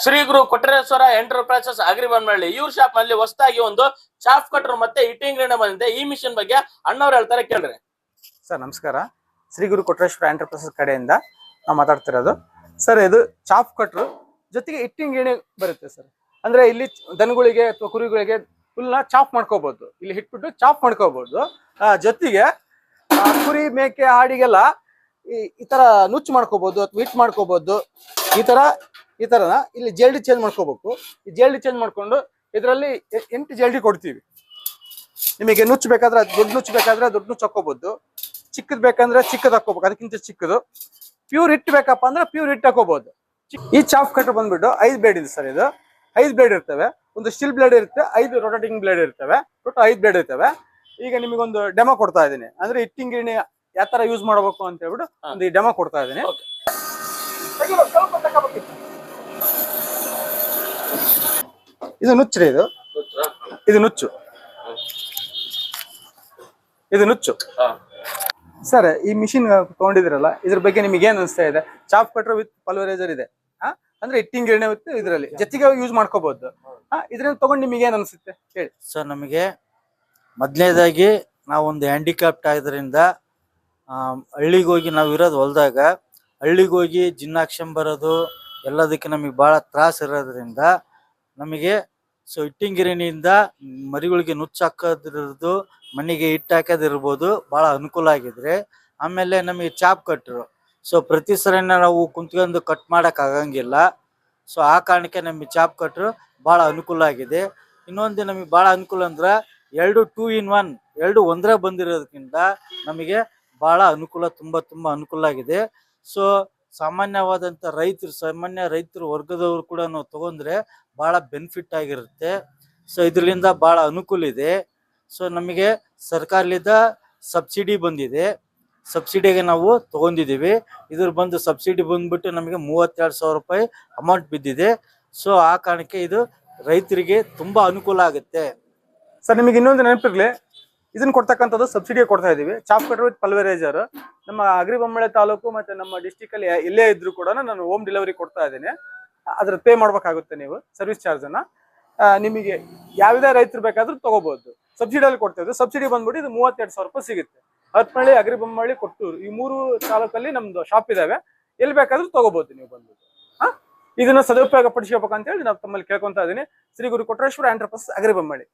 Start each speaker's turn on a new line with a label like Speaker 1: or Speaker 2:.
Speaker 1: ಶ್ರೀ ಗುರು Kotreshwara enterprises ಅಗ್ರಿಬೊಮ್ಮನಹಳ್ಳಿ ಇವ್ರ shop ನಲ್ಲಿ ಹೊಸದಾಗಿ ಒಂದು ಚಾಫ್ ಕಟರ್ ಮತ್ತೆ ಹಿಟ್ಟಿಂಗ್ ಗ್ರೈಂಡರ್ ಬಂದಿದೆ. ಈ ಮಿಷಿನ್ ಬಗ್ಗೆ ಅಣ್ಣವ್ರು ಹೇಳ್ತಾರೆ, ಕೇಳ್ರಿ.
Speaker 2: ಸರ್ ನಮಸ್ಕಾರ, ಶ್ರೀ ಗುರು ಕೊಟ್ರೇಶ್ವರ ಎಂಟರ್ಪ್ರೈಸಸ್ ಕಡೆಯಿಂದ ನಾವು ಮಾತಾಡ್ತಿರೋದು. ಸರ್ ಇದು ಚಾಫ್ ಕಟ್ರು ಜೊತೆಗೆ ಹಿಟ್ಟಿಂಗ್ ಗಿರಣಿ ಬರುತ್ತೆ ಸರ್. ಅಂದ್ರೆ ಇಲ್ಲಿ ದನಗಳಿಗೆ ಅಥವಾ ಕುರಿಗಳಿಗೆ ಫುಲ್ನ ಚಾಪ್ ಮಾಡ್ಕೋಬಹುದು, ಇಲ್ಲಿ ಹಿಟ್ಬಿಟ್ಟು ಚಾಪ್ ಮಾಡ್ಕೋಬಹುದು. ಜೊತೆಗೆ ಕುರಿ ಮೇಕೆ ಆಡಿಗೆಲ್ಲ ಈ ತರ ನುಚ್ಚು ಮಾಡ್ಕೋಬಹುದು ಅಥವಾ ಹಿಟ್ ಮಾಡ್ಕೋಬಹುದು. ಈ ತರನ ಇಲ್ಲಿ ಜಲ್ಡಿ ಚೇಂಜ್ ಮಾಡ್ಕೋಬೇಕು. ಈ ಜಲ್ಡಿ ಚೇಂಜ್ ಮಾಡ್ಕೊಂಡು ಇದರಲ್ಲಿ 8 ಜಲ್ಡಿ ಕೊಡ್ತೀವಿ. ನಿಮಗೆ ನುಚ್ಚು ಬೇಕಾದ್ರೆ ದೊಡ್ಡ ನುಚ್ಚು ಬೇಕಾದ್ರೆ ದೊಡ್ಡ ನುಚ್ಚು ಹಾಕೋಬಹುದು, ಚಿಕ್ಕದ್ ಬೇಕಂದ್ರೆ ಚಿಕ್ಕದ್ ಹಾಕೋಬೇಕು, ಅದಕ್ಕಿಂತ ಚಿಕ್ಕದು. ಪ್ಯೂರ್ ಹಿಟ್ ಬೇಕಪ್ಪ ಅಂದ್ರೆ ಪ್ಯೂರ್ ಹಿಟ್ ಹಾಕೋಬಹುದು. ಈ ಚಾಫ್ ಕಟರ್ ಬಂದ್ಬಿಟ್ಟು 5 ಬ್ಲೇಡ್ ಇದೆ ಸರ್. ಇದು 5 ಬ್ಲೇಡ್ ಇರ್ತವೆ. ಒಂದು ಸ್ಟೀಲ್ ಬ್ಲೇಡ್ ಇರುತ್ತೆ, 5 ರೊಟೇಟಿಂಗ್ ಬ್ಲೇಡ್ ಇರ್ತವೆ. ಟೋಟಲ್ 5 ಬ್ಲೇಡ್ ಇರ್ತವೆ. ಈಗ ನಿಮಗೊಂದು ಡೆಮೋ ಕೊಡ್ತಾ ಇದ್ದೀನಿ, ಅಂದ್ರೆ ಹಿಟ್ಟಿಂಗ್ ಗಿರಣಿ ಯಾವ ತರ ಯೂಸ್ ಮಾಡಬೇಕು ಅಂತ ಹೇಳ್ಬಿಟ್ಟು ಒಂದು ಡೆಮೋ ಕೊಡ್ತಾ ಇದ್ದೀನಿ. ಇದು ನುಚ್ಚು, ಇದು ನುಚ್ಚು, ಇದು ನುಚ್ಚು. ಸರ್ ಈ ಮಿಷಿನ್ ತಗೊಂಡಿದ್ರಲ್ಲ, ಇದ್ರ ಬಗ್ಗೆ ನಿಮಗೆ ಏನ್ ಅನಿಸ್ತಾ ಇದೆ? ಚಾಪ್ ಕಟರ್ ವಿತ್ ಪಲ್ವರೈಸರ್ ಇದೆ, ಅಂದ್ರೆ ಹಿಟ್ಟಿಂಗ್ ಗಿರಣಿ ವಿತ್ ಇದರಲ್ಲಿ ಜೊತೆಗೆ ಯೂಸ್ ಮಾಡ್ಕೋಬಹುದು. ಇದ್ರಲ್ಲಿ ತಗೊಂಡು ನಿಮಗೆ ಏನ್ ಅನ್ಸುತ್ತೆ ಹೇಳಿ
Speaker 3: ಸರ್. ನಮಗೆ ಮೊದಲನೇದಾಗಿ ನಾವು ಒಂದು ಹ್ಯಾಂಡಿಕ್ಯಾಪ್ಟ್ ಆದ್ರಿಂದ ಹಳ್ಳಿಗೆ ಹೋಗಿ ನಾವು ಇರೋದು ಹೊಲದಾಗ, ಹಳ್ಳಿಗೆ ಹೋಗಿ ಜಿನ್ನಾಕ್ಷಂಬರೋದು ಎಲ್ಲದಕ್ಕೆ ನಮಗೆ ಭಾಳ ತ್ರಾಸ ಇರೋದ್ರಿಂದ ನಮಗೆ ಹಿಟ್ಟಿಂಗ್ ಗಿರಣಿಯಿಂದ ಮರಿಗಳಿಗೆ ನುಚ್ಚು ಹಾಕೋದಿರೋದು, ಮಣ್ಣಿಗೆ ಹಿಟ್ಟು ಹಾಕೋದಿರ್ಬೋದು, ಭಾಳ ಅನುಕೂಲ ಆಗಿದ್ರೆ. ಆಮೇಲೆ ನಮಗೆ ಚಾಪ್ ಕಟ್ರು ಪ್ರತಿ ಸರಿನ ನಾವು ಕುಂತ್ಕೊಂಡು ಕಟ್ ಮಾಡಕ್ ಆಗಂಗಿಲ್ಲ. ಆ ಕಾರಣಕ್ಕೆ ನಮಗೆ ಚಾಪ್ ಕಟ್ರು ಭಾಳ ಅನುಕೂಲ ಆಗಿದೆ. ಇನ್ನೊಂದು ನಮಗೆ ಭಾಳ ಅನುಕೂಲ ಅಂದ್ರೆ 2 2 in 1 2 ಒಂದ್ರೆ ಬಂದಿರೋದಕ್ಕಿಂತ ನಮಗೆ ಭಾಳ ಅನುಕೂಲ, ತುಂಬ ಅನುಕೂಲ ಆಗಿದೆ. ಸಾಮಾನ್ಯವಾದಂಥ ಸಾಮಾನ್ಯ ರೈತರು ವರ್ಗದವರು ಕೂಡ ನಾವು ತಗೊಂಡ್ರೆ ಭಾಳ ಬೆನಿಫಿಟ್ ಆಗಿರುತ್ತೆ. ಇದರಿಂದ ಭಾಳ ಅನುಕೂಲ ಇದೆ. ನಮಗೆ ಸರ್ಕಾರದಿಂದ ಸಬ್ಸಿಡಿ ಬಂದಿದೆ, ಸಬ್ಸಿಡಿಗೆ ನಾವು ತಗೊಂಡಿದ್ದೀವಿ. ಇದ್ರ ಬಂದು ಸಬ್ಸಿಡಿ ಬಂದ್ಬಿಟ್ಟು ನಮಗೆ 32,000 ರೂಪಾಯಿ ಅಮೌಂಟ್ ಬಿದ್ದಿದೆ. ಆ ಕಾರಣಕ್ಕೆ ಇದು ರೈತರಿಗೆ ತುಂಬಾ ಅನುಕೂಲ ಆಗುತ್ತೆ.
Speaker 2: ಸರ್ ನಿಮಗೆ ಇನ್ನೊಂದು ನೆನಪಿರ್ಲಿ, ಇದನ್ನ ಕೊಡ್ತಕ್ಕಂಥದ್ದು ಸಬ್ಸಿಡಿ ಕೊಡ್ತಾ ಇದೀವಿ. ಚಾಪ್ ಕಟರ್ ವಿತ್ ಪಲ್ವರೈಸರ್ ನಮ್ಮ ಅಗ್ರಿಬೊಮ್ಮನಹಳ್ಳಿ ತಾಲೂಕು ಮತ್ತೆ ನಮ್ಮ ಡಿಸ್ಟಿಕ್ ಅಲ್ಲಿ ಎಲ್ಲೇ ಇದ್ರು ಕೂಡ ನಾನು ಹೋಮ್ ಡೆಲಿವರಿ ಕೊಡ್ತಾ ಇದ್ದೀನಿ. ಅದ್ರ ಪೇ ಮಾಡ್ಬೇಕಾಗುತ್ತೆ ನೀವು ಸರ್ವಿಸ್ ಚಾರ್ಜ್ ಅನ್ನ. ನಿಮಗೆ ಯಾವುದೇ ರೈತರು ಬೇಕಾದ್ರೂ ತಗೋಬಹುದು. ಸಬ್ಸಿಡಿಯಲ್ಲಿ ಕೊಡ್ತಾ ಇದ್ದೀವಿ. ಸಬ್ಸಿಡಿ ಬಂದ್ಬಿಟ್ಟು ಇದು 32,000 ರೂಪಾಯಿ ಸಿಗುತ್ತೆ. ಹರಪನಹಳ್ಳಿ, ಅಗ್ರಿಬೊಮ್ಮನಹಳ್ಳಿ, ಕೊಟ್ಟೂರು ಈ 3 ತಾಲೂಕಲ್ಲಿ ನಮ್ದು ಶಾಪ್ ಇದಾವೆ. ಎಲ್ಲಿ ಬೇಕಾದ್ರೂ ತಗೋಬಹುದು ನೀವು ಬಂದ್ಬಿಟ್ಟು. ಇದನ್ನ ಸದುಪಯೋಗ ಪಡಿಸ್ಕೋಬೇಕು ಅಂತ ಹೇಳಿ ನಾವು ತಮ್ಮಲ್ಲಿ ಕೇಳ್ಕೊಂತಾ ಇದೀನಿ. ಶ್ರೀ ಗುರು ಕೊಟ್ರೇಶ್ವರ ಎಂಟರ್ಪ್ರೈಸಸ್ ಅಗ್ರಿಬೊಮ್ಮನಹಳ್ಳಿ.